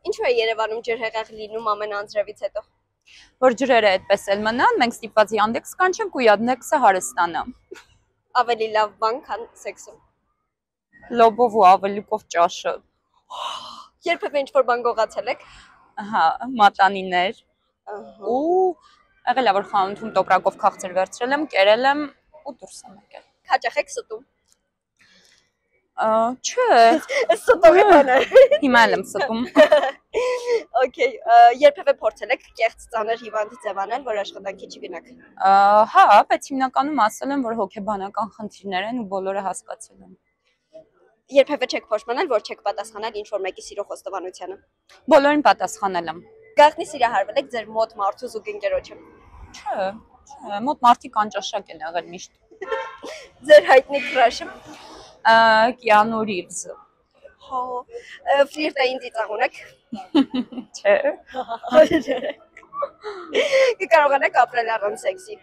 Ինչու է Երևանում ջրհեղեղ լինում ամեն անձրևից հետո։ Որ ջրերը այդպես էլ մնան, մենք ստիպված Yandex կանչենք ու Yandex-ը հարստանա։ Ավելի լավ բան, քան սեքսը։ Լոբով ու ավելուկով ճաշը։ Երբևէ ինչ-որ բան գողացել եք։ Հա, մատանիներ։ Ու եղել է որ խանութում տոպրակով քաղցր վերցրել եմ, կերել եմ ու դուրս եմ եկել։ Հաճախ եք ստում։ Չէ։ Ստողի բանը։ Հիմա եմ ստում։ Okay, երբևէ փորձել եք կեղծ ծանր հիվանդ ձևանել, որ աշխատանքի չգնաք։ Հա, բայց հիմնականում ասել եմ, որ հոգեբանական խնդիրներ են ու բոլորը հասկացել են։ Երբևէ չեք փոշմանել, որ չեք պատասխանել ինչ-որ մեկի սիրո խոստովանությանը։ Բոլորին պատասխանել եմ։ Գաղտնի սիրահարվել եք ձեր մոտ մարդու զուգընկերոջը։ Չէ, մոտ մարդիկ անճաշակ են եղել միշտ։ Ձեր հայտնի քրաշը։ Կիանու Ռիվզը։ Հա, ֆլիրտային ծիծաղ ունեք։ Չէ։ Կկարողանեք ապրել առանց սեքսի։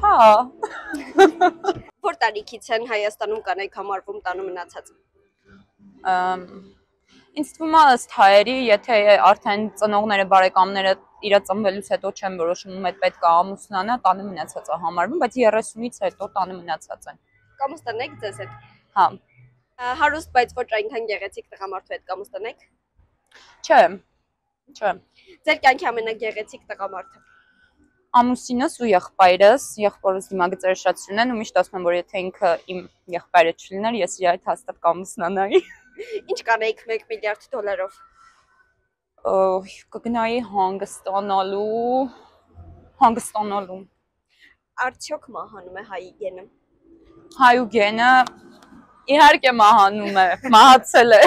Հա։ Որ տարիքից են Հայաստանում կանայք համարվում տանը մնացած։ Ինձ թվում է ըստ հայերի, եթե արդեն ծնողները, բարեկամները իրա ծնվելուց հետո չեն որոշում ում հետ պետք է ամուսնանա, տանը մնացած է համարվում, բայց 30-ից հետո տանը մնացած են։ Կամուստնեք ձեզ հետ։ Հա։ Հարուստ, բայց ոչ այնքան գեղեցիկ տղամարդու հետ կամուստնեք։ Չէ։ Չէ։ Ձեր կյանքի ամենագեղեցիկ տղամարդը։ Ամուսինս ու եղբայրս, եղբորս դիմագծերը շատ սիրուն են ու միշտ ասում եմ, որ եթե ինքը իմ եղբայրը չլիներ, ես իր հետ հաստատ կամուսնանայի։ Ինչ կանեիք $1 միլիարդ։ Կգնայի հանգստանալու։ Արդյոք մահանում է հայի գենը։ Հայու գենը իհարկե մահանում է, մահացել է։